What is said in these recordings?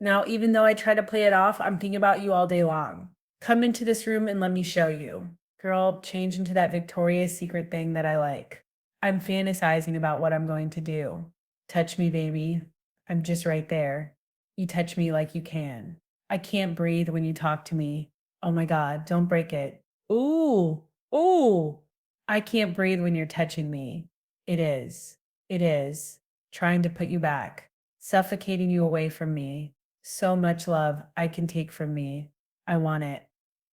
Now, even though I try to play it off, I'm thinking about you all day long. Come into this room and let me show you. Girl, change into that Victoria's Secret thing that I like. I'm fantasizing about what I'm going to do. Touch me, baby. I'm just right there. You touch me like you can. I can't breathe when you talk to me. Oh my God, don't break it. Ooh, ooh. I can't breathe when you're touching me. It is. It is. Trying to put you back, suffocating you away from me. So much love I can take from me. I want it.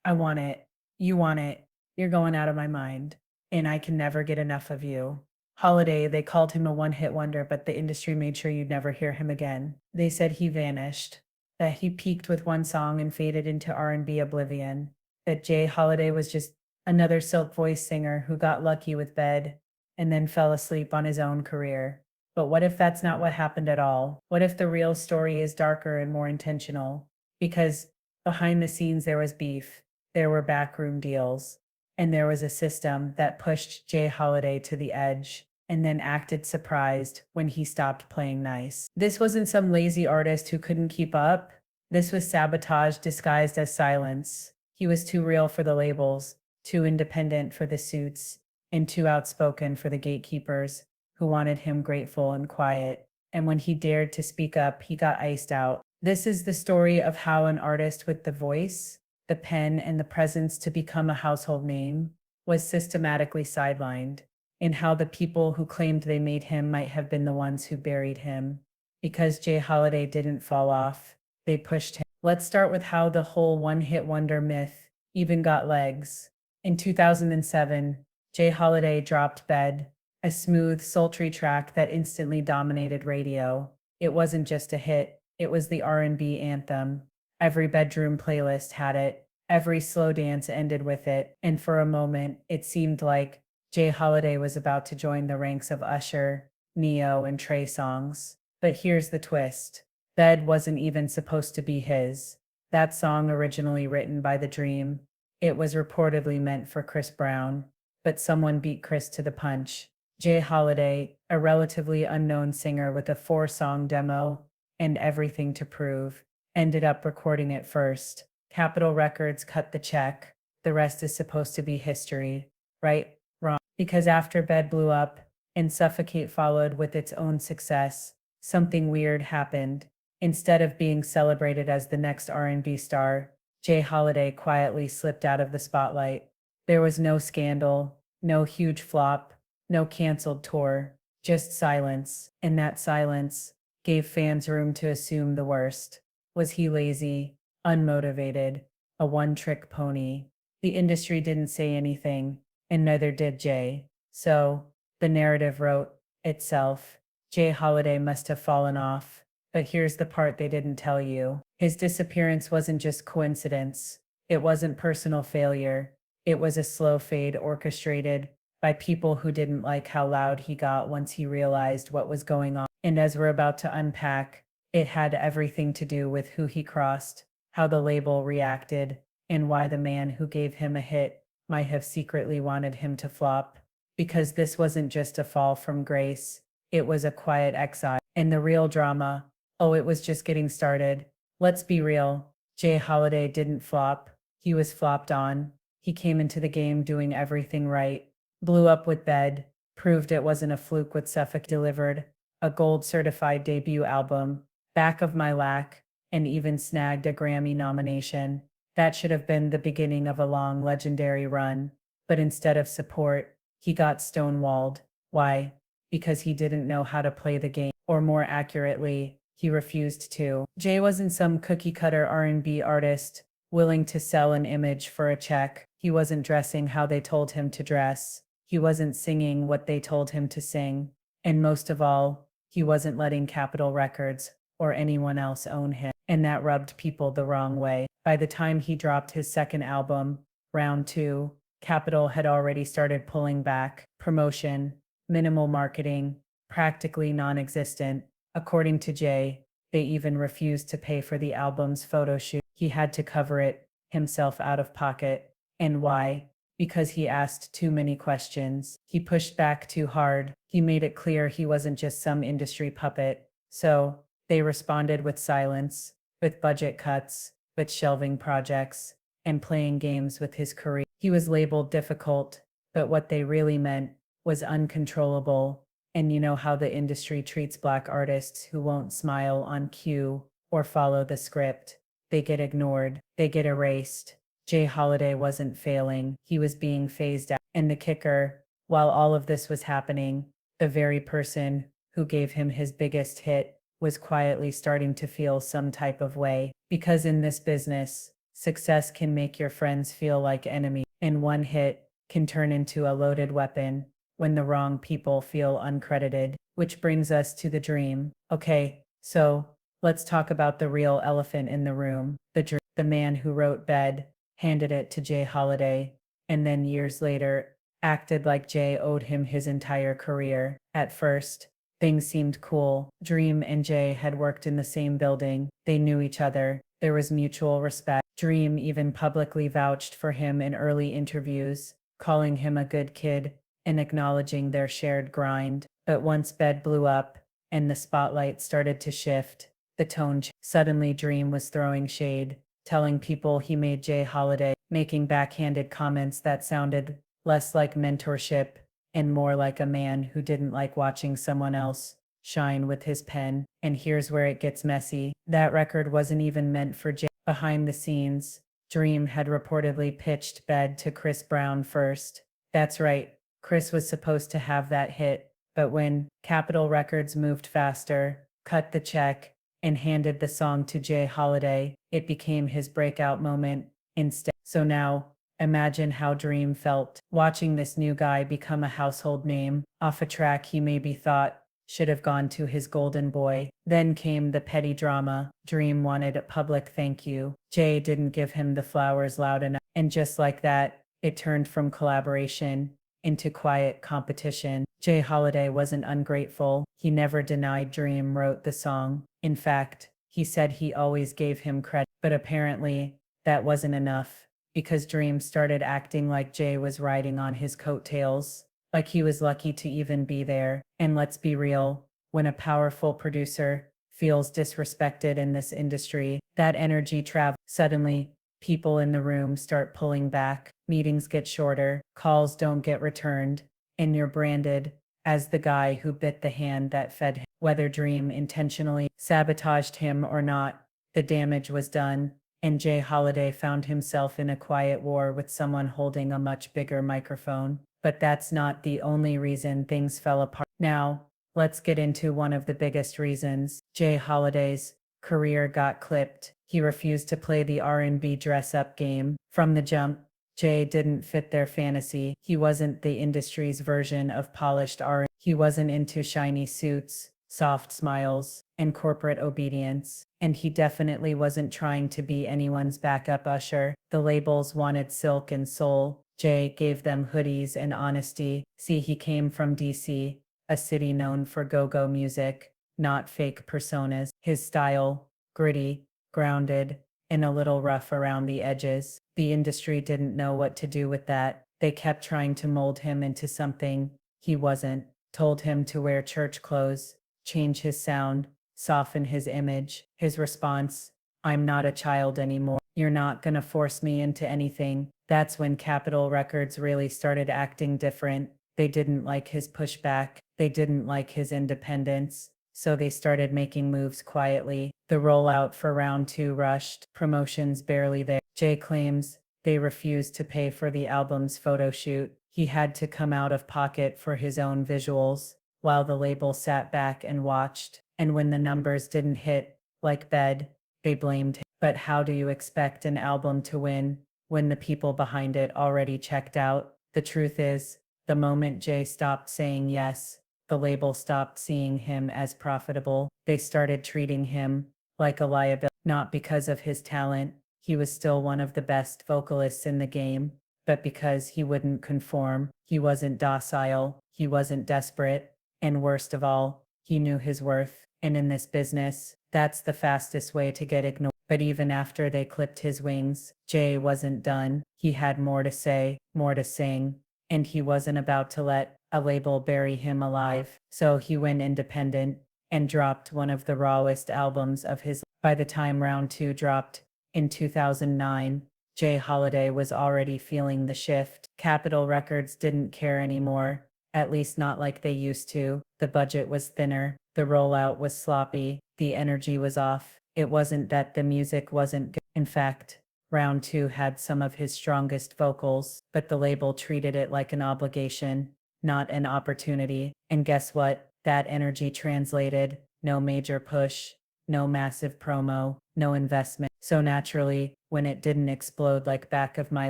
I want it. You want it. You're going out of my mind. And I can never get enough of you. Holiday, they called him a one-hit wonder, but the industry made sure you'd never hear him again. They said he vanished, that he peaked with one song and faded into R&B oblivion, that Jay Holiday was just another silk voice singer who got lucky with bed and then fell asleep on his own career. But what if that's not what happened at all? What if the real story is darker and more intentional? Because behind the scenes, there was beef, there were backroom deals, and there was a system that pushed Jay Holiday to the edge and then acted surprised when he stopped playing nice. This wasn't some lazy artist who couldn't keep up. This was sabotage disguised as silence. He was too real for the labels, too independent for the suits, and too outspoken for the gatekeepers who wanted him grateful and quiet. And when he dared to speak up, he got iced out. This is the story of how an artist with the voice, the pen, and the presence to become a household name was systematically sidelined, and how the people who claimed they made him might have been the ones who buried him. Because Jay Holiday didn't fall off, they pushed him. Let's start with how the whole one hit wonder myth even got legs. In 2007, Jay Holiday dropped Bed, a smooth, sultry track that instantly dominated radio. It wasn't just a hit, it was the R&B anthem. Every bedroom playlist had it. Every slow dance ended with it, and for a moment, it seemed like Jay Holiday was about to join the ranks of Usher, Neo, and Trey songs. But here's the twist. Bed wasn't even supposed to be his. That song, originally written by The Dream, it was reportedly meant for Chris Brown, but someone beat Chris to the punch. Jay Holiday, a relatively unknown singer with a four-song demo and everything to prove, ended up recording it first. Capitol Records cut the check. The rest is supposed to be history. Right? Wrong. Because after Bed blew up and Suffocate followed with its own success, something weird happened. Instead of being celebrated as the next R&B star, Jay Holiday quietly slipped out of the spotlight. There was no scandal, no huge flop, no canceled tour, just silence. And that silence gave fans room to assume the worst. Was he lazy, unmotivated, a one-trick pony? The industry didn't say anything, and neither did Jay. So, the narrative wrote itself. Jay Holiday must have fallen off. But here's the part they didn't tell you. His disappearance wasn't just coincidence. It wasn't personal failure. It was a slow fade orchestrated by people who didn't like how loud he got once he realized what was going on. And as we're about to unpack, it had everything to do with who he crossed, how the label reacted, and why the man who gave him a hit might have secretly wanted him to flop. Because this wasn't just a fall from grace, it was a quiet exile. And the real drama, oh, it was just getting started. Let's be real. Jay Holiday didn't flop. He was flopped on. He came into the game doing everything right. Blew up with Bed. Proved it wasn't a fluke with Suffolk. Delivered a gold certified debut album. Back of My Lack. And even snagged a Grammy nomination. That should have been the beginning of a long, legendary run. But instead of support, he got stonewalled. Why? Because he didn't know how to play the game. Or more accurately, he refused to. Jay wasn't some cookie-cutter R&B artist willing to sell an image for a check. He wasn't dressing how they told him to dress. He wasn't singing what they told him to sing. And most of all, he wasn't letting Capitol Records or anyone else own him. And that rubbed people the wrong way. By the time he dropped his second album, Round 2, Capitol had already started pulling back. Promotion, minimal marketing, practically non-existent. According to Jay, they even refused to pay for the album's photo shoot. He had to cover it himself out of pocket. And why? Because he asked too many questions. He pushed back too hard. He made it clear he wasn't just some industry puppet. So, they responded with silence. with budget cuts, with shelving projects, and playing games with his career. He was labeled difficult, but what they really meant was uncontrollable. And you know how the industry treats black artists who won't smile on cue or follow the script. They get ignored, they get erased. Jay Holiday wasn't failing, he was being phased out. And the kicker, while all of this was happening, the very person who gave him his biggest hit was quietly starting to feel some type of way. Because in this business, success can make your friends feel like enemies, and one hit can turn into a loaded weapon when the wrong people feel uncredited. Which brings us to the dream. Okay, so let's talk about the real elephant in the room. The man who wrote Bed, handed it to Jay Holiday, and then years later acted like Jay owed him his entire career. At first, things seemed cool. Dream and Jay had worked in the same building. They knew each other. There was mutual respect. Dream even publicly vouched for him in early interviews, calling him a good kid and acknowledging their shared grind. But once Bed blew up and the spotlight started to shift, the tone changed. Suddenly, Dream was throwing shade, telling people he made Jay Holiday, making backhanded comments that sounded less like mentorship and more like a man who didn't like watching someone else shine with his pen. And here's where it gets messy. That record wasn't even meant for Jay. Behind the scenes, Dream had reportedly pitched Bed to Chris Brown first. That's right, Chris was supposed to have that hit, but when Capitol Records moved faster, cut the check, and handed the song to Jay Holiday, it became his breakout moment instead. So now, imagine how Dream felt watching this new guy become a household name off a track he maybe thought should have gone to his golden boy. Then came the petty drama. Dream wanted a public thank you. Jay didn't give him the flowers loud enough. And just like that, it turned from collaboration into quiet competition. Jay Holiday wasn't ungrateful. He never denied Dream wrote the song. In fact, he said he always gave him credit. But apparently, that wasn't enough, because Dream started acting like Jay was riding on his coattails, like he was lucky to even be there. And let's be real, when a powerful producer feels disrespected in this industry, that energy travels. Suddenly, people in the room start pulling back, meetings get shorter, calls don't get returned, and you're branded as the guy who bit the hand that fed him. Whether Dream intentionally sabotaged him or not, the damage was done, and Jay Holiday found himself in a quiet war with someone holding a much bigger microphone. But that's not the only reason things fell apart. Now, let's get into one of the biggest reasons. Jay Holiday's career got clipped. He refused to play the R&B dress-up game. From the jump, Jay didn't fit their fantasy. He wasn't the industry's version of polished R&B. He wasn't into shiny suits, soft smiles, and corporate obedience. And he definitely wasn't trying to be anyone's backup usher. The labels wanted silk and soul. Jay gave them hoodies and honesty. See, he came from DC, a city known for go-go music, not fake personas. His style, gritty, grounded, and a little rough around the edges. The industry didn't know what to do with that. They kept trying to mold him into something he wasn't, told him to wear church clothes, change his sound, soften his image. His response, I'm not a child anymore. You're not gonna force me into anything. That's when Capitol Records really started acting different. They didn't like his pushback. They didn't like his independence. So they started making moves quietly. The rollout for round 2 rushed. Promotions barely there. Jay claims they refused to pay for the album's photo shoot. He had to come out of pocket for his own visuals, while the label sat back and watched. And when the numbers didn't hit, like Bed, they blamed him. But how do you expect an album to win when the people behind it already checked out? The truth is, the moment Jay stopped saying yes, the label stopped seeing him as profitable. They started treating him like a liability. Not because of his talent, he was still one of the best vocalists in the game, but because he wouldn't conform. He wasn't docile, he wasn't desperate, and worst of all, he knew his worth. And in this business, that's the fastest way to get ignored. But even after they clipped his wings, Jay wasn't done. He had more to say, more to sing, and he wasn't about to let a label bury him alive. So he went independent and dropped one of the rawest albums of his life. By the time round two dropped in 2009, Jay Holiday was already feeling the shift. Capitol Records didn't care anymore, at least not like they used to. The budget was thinner, the rollout was sloppy, the energy was off. It wasn't that the music wasn't good. In fact, round two had some of his strongest vocals, but the label treated it like an obligation, not an opportunity. And guess what? That energy translated. No major push, no massive promo, no investment. So naturally, when it didn't explode like back of my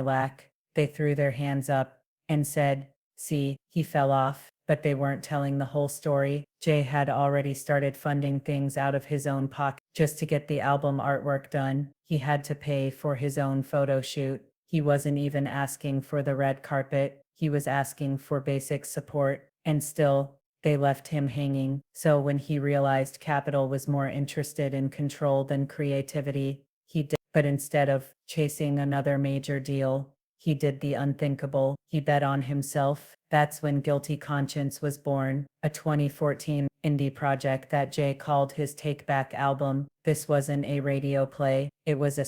lack, they threw their hands up and said, "See, he fell off." But they weren't telling the whole story. Jay had already started funding things out of his own pocket just to get the album artwork done. He had to pay for his own photo shoot. He wasn't even asking for the red carpet. He was asking for basic support. And still, they left him hanging. So when he realized Capital was more interested in control than creativity, he did. But instead of chasing another major deal, he did the unthinkable. He bet on himself. That's when Guilty Conscience was born, a 2014 indie project that Jay called his Take Back album. This wasn't a radio play, it was a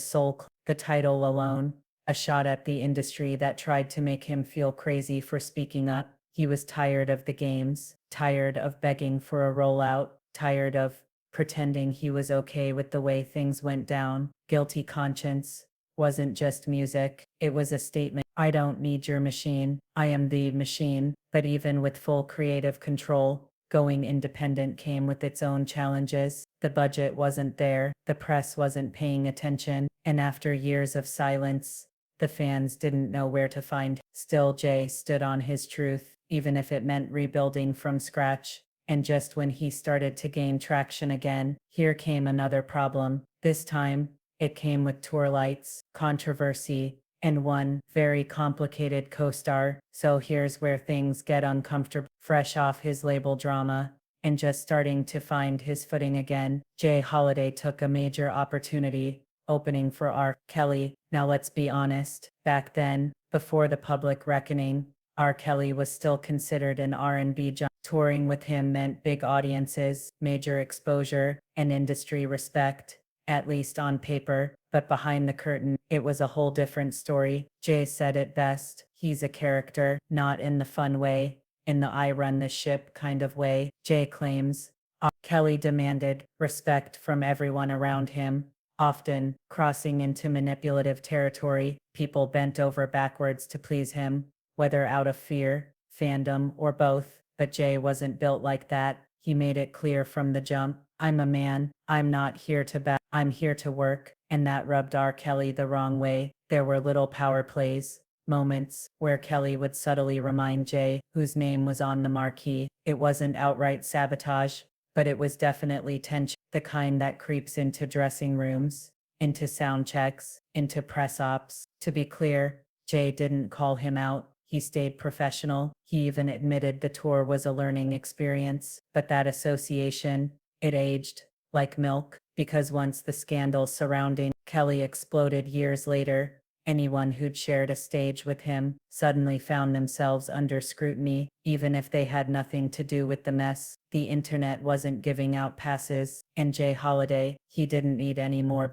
the title alone, a shot at the industry that tried to make him feel crazy for speaking up. He was tired of the games, tired of begging for a rollout, tired of pretending he was okay with the way things went down. Guilty Conscience wasn't just music, it was a statement. I don't need your machine, I am the machine. But even with full creative control, going independent came with its own challenges. The budget wasn't there, the press wasn't paying attention, and after years of silence, the fans didn't know where to find. Still, Jay stood on his truth, even if it meant rebuilding from scratch. And just when he started to gain traction again, here came another problem. This time, it came with tour lights, controversy, and one very complicated co-star. So here's where things get uncomfortable. Fresh off his label drama and just starting to find his footing again, Jay Holiday took a major opportunity, opening for R. Kelly. Now let's be honest, back then, before the public reckoning, R. Kelly was still considered an R&B giant. Touring with him meant big audiences, major exposure, and industry respect, at least on paper. But behind the curtain, it was a whole different story. Jay said it best. He's a character, not in the fun way, in the I run the ship kind of way. Jay claims R. Kelly demanded respect from everyone around him, often crossing into manipulative territory. People bent over backwards to please him, whether out of fear, fandom, or both. But Jay wasn't built like that. He made it clear from the jump. I'm a man. I'm not here to bat. I'm here to work. And that rubbed R. Kelly the wrong way. There were little power plays, moments, where Kelly would subtly remind Jay, whose name was on the marquee. It wasn't outright sabotage, but it was definitely tension, the kind that creeps into dressing rooms, into sound checks, into press ops. To be clear, Jay didn't call him out. He stayed professional. He even admitted the tour was a learning experience. But that association, it aged like milk, because once the scandal surrounding Kelly exploded years later, anyone who'd shared a stage with him suddenly found themselves under scrutiny, even if they had nothing to do with the mess. The internet wasn't giving out passes, and Jay Holiday, he didn't need any more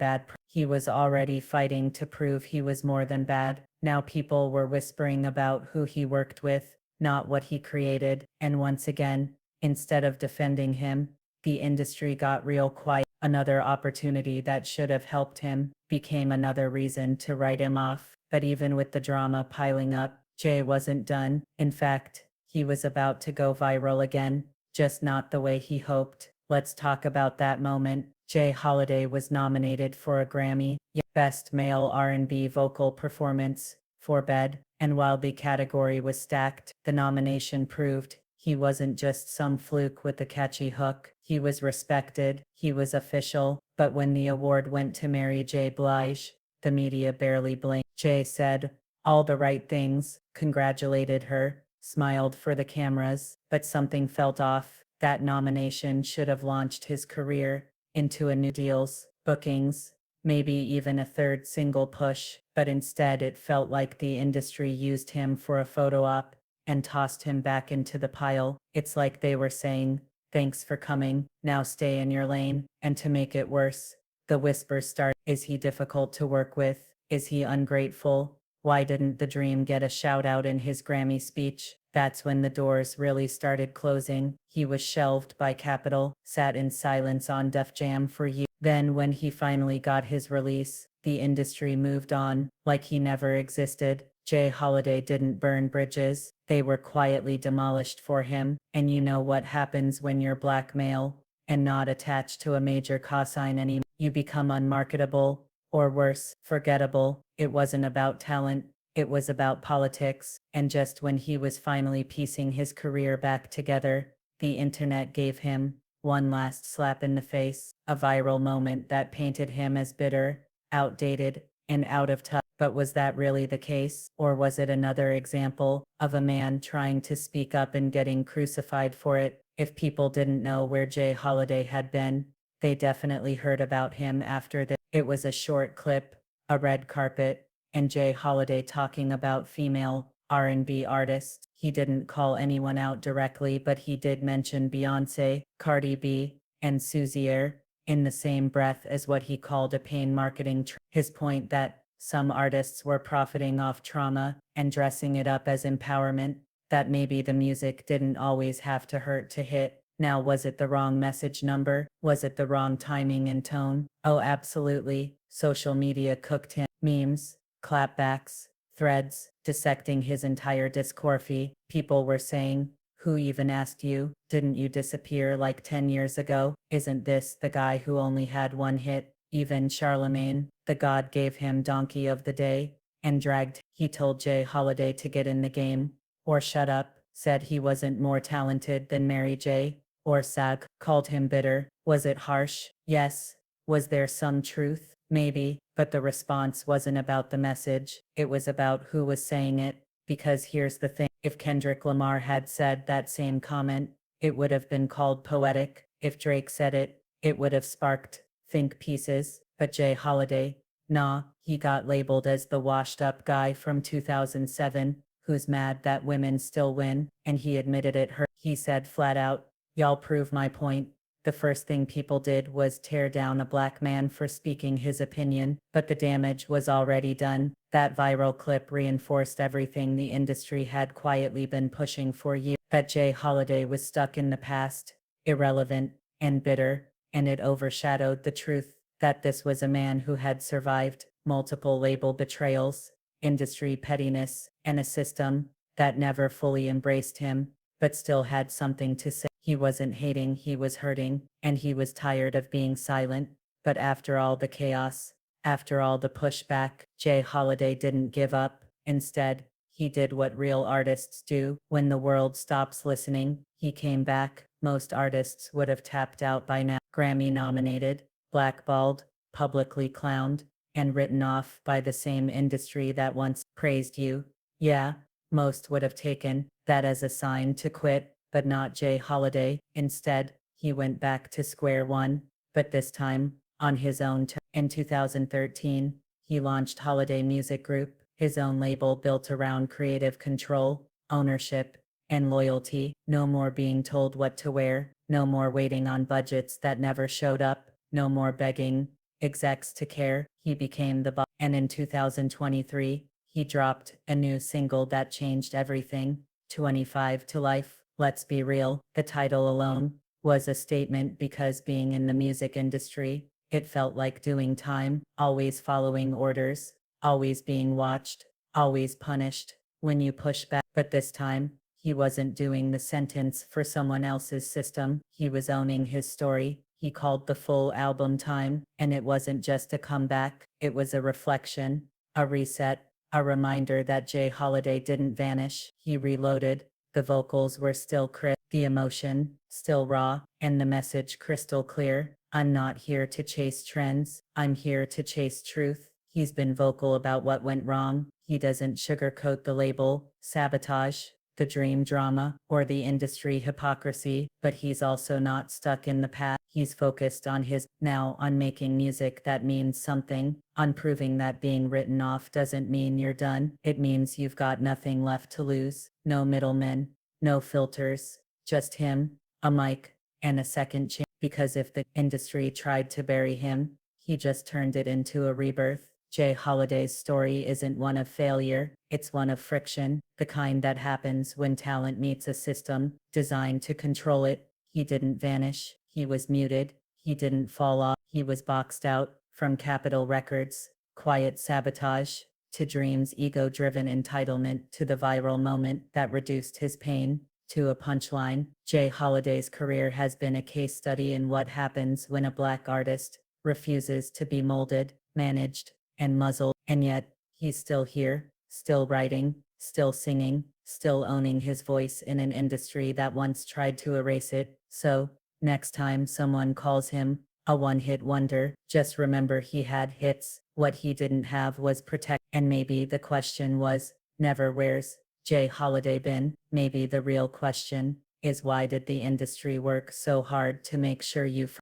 he was already fighting to prove he was more than bad. Now people were whispering about who he worked with, not what he created. And once again, instead of defending him, the industry got real quiet. Another opportunity that should have helped him became another reason to write him off. But even with the drama piling up, Jay wasn't done. In fact, he was about to go viral again, just not the way he hoped. Let's talk about that moment. Jay Holiday was nominated for a Grammy, Best Male R&B Vocal Performance, for Bed, and while the category was stacked, the nomination proved he wasn't just some fluke with a catchy hook. He was respected, he was official. But when the award went to Mary J. Blige, the media barely blinked. Jay said all the right things, congratulated her, smiled for the cameras, but something felt off. That nomination should have launched his career into a new deals, bookings, maybe even a third single push, but instead it felt like the industry used him for a photo op and tossed him back into the pile. It's like they were saying, thanks for coming, now stay in your lane. And to make it worse, The whispers start. Is he difficult to work with? Is he ungrateful? Why didn't the dream get a shout out in his Grammy speech? That's when the doors really started closing. He was shelved by Capitol, sat in silence on Def Jam for years. Then, when he finally got his release, the industry moved on like he never existed. Jay Holiday didn't burn bridges, they were quietly demolished for him. And you know what happens when you're black male and not attached to a major cosign anymore? You become unmarketable, or worse, forgettable. It wasn't about talent, it was about politics. And just when he was finally piecing his career back together, the internet gave him one last slap in the face, a viral moment that painted him as bitter, outdated, and out of touch. But was that really the case? Or was it another example of a man trying to speak up and getting crucified for it? If people didn't know where Jay Holiday had been, they definitely heard about him after this. It was a short clip, a red carpet, and Jay Holiday talking about female R&B artists. He didn't call anyone out directly, but he did mention Beyoncé, Cardi B, and Suzy Air in the same breath as what he called a pain marketing. His point that some artists were profiting off trauma and dressing it up as empowerment, that maybe the music didn't always have to hurt to hit. Now, was it the wrong message number? Was it the wrong timing and tone? Oh, absolutely. Social media cooked him. Memes, clapbacks, threads, dissecting his entire discography. People were saying, "Who even asked you? Didn't you disappear like 10 years ago? Isn't this the guy who only had one hit?" Even Charlemagne, the god, gave him Donkey of the Day and dragged. He told Jay Holiday to get in the game or shut up, said he wasn't more talented than Mary J. or Sag, called him bitter. Was it harsh? Yes. Was there some truth? Maybe, but the response wasn't about the message, it was about who was saying it. Because here's the thing, if Kendrick Lamar had said that same comment, it would have been called poetic. If Drake said it, it would have sparked think pieces. But Jay Holiday, nah, he got labeled as the washed up guy from 2007, who's mad that women still win, and he admitted it hurt. He said flat out, "Y'all prove my point." The first thing people did was tear down a black man for speaking his opinion, but the damage was already done. That viral clip reinforced everything the industry had quietly been pushing for years, that Jay Holiday was stuck in the past, irrelevant, and bitter, and it overshadowed the truth that this was a man who had survived multiple label betrayals, industry pettiness, and a system that never fully embraced him, but still had something to say. He wasn't hating, he was hurting, and he was tired of being silent. But after all the chaos, after all the pushback, Jay Holiday didn't give up. Instead, he did what real artists do. When the world stops listening, he came back. Most artists would have tapped out by now. Grammy nominated, blackballed, publicly clowned, and written off by the same industry that once praised you. Yeah, most would have taken that as a sign to quit, but not Jay Holiday. Instead, he went back to square one, but this time, on his own. In 2013, he launched Holiday Music Group, his own label built around creative control, ownership, and loyalty. No more being told what to wear, no more waiting on budgets that never showed up, no more begging execs to care. He became the boss. And in 2023, he dropped a new single that changed everything, 25 to Life. Let's be real, the title alone was a statement, because being in the music industry, it felt like doing time, always following orders, always being watched, always punished when you push back. But this time, he wasn't doing the sentence for someone else's system, he was owning his story. He called the full album Time, and it wasn't just a comeback, it was a reflection, a reset, a reminder that Jay Holiday didn't vanish, he reloaded. The vocals were still crisp, the emotion still raw, and the message crystal clear. I'm not here to chase trends, I'm here to chase truth. He's been vocal about what went wrong. He doesn't sugarcoat the label, sabotage, the dream drama, or the industry hypocrisy, but he's also not stuck in the past. He's focused on on making music that means something, on proving that being written off doesn't mean you're done. It means you've got nothing left to lose. No middlemen, no filters, just him, a mic, and a second chance. Because if the industry tried to bury him, He just turned it into a rebirth. Jay Holiday's story isn't one of failure, it's one of friction, the kind that happens when talent meets a system designed to control it. He didn't vanish, he was muted, he didn't fall off, he was boxed out from Capitol Records, quiet sabotage, to Dream's ego-driven entitlement, to the viral moment that reduced his pain to a punchline. Jay Holiday's career has been a case study in what happens when a black artist refuses to be molded, managed, and muzzled, and yet he's still here, still writing, still singing, still owning his voice in an industry that once tried to erase it. So, next time someone calls him a one-hit wonder, just remember he had hits. What he didn't have was protect. And maybe the question was never where's Jay Holiday been? Maybe the real question is why did the industry work so hard to make sure you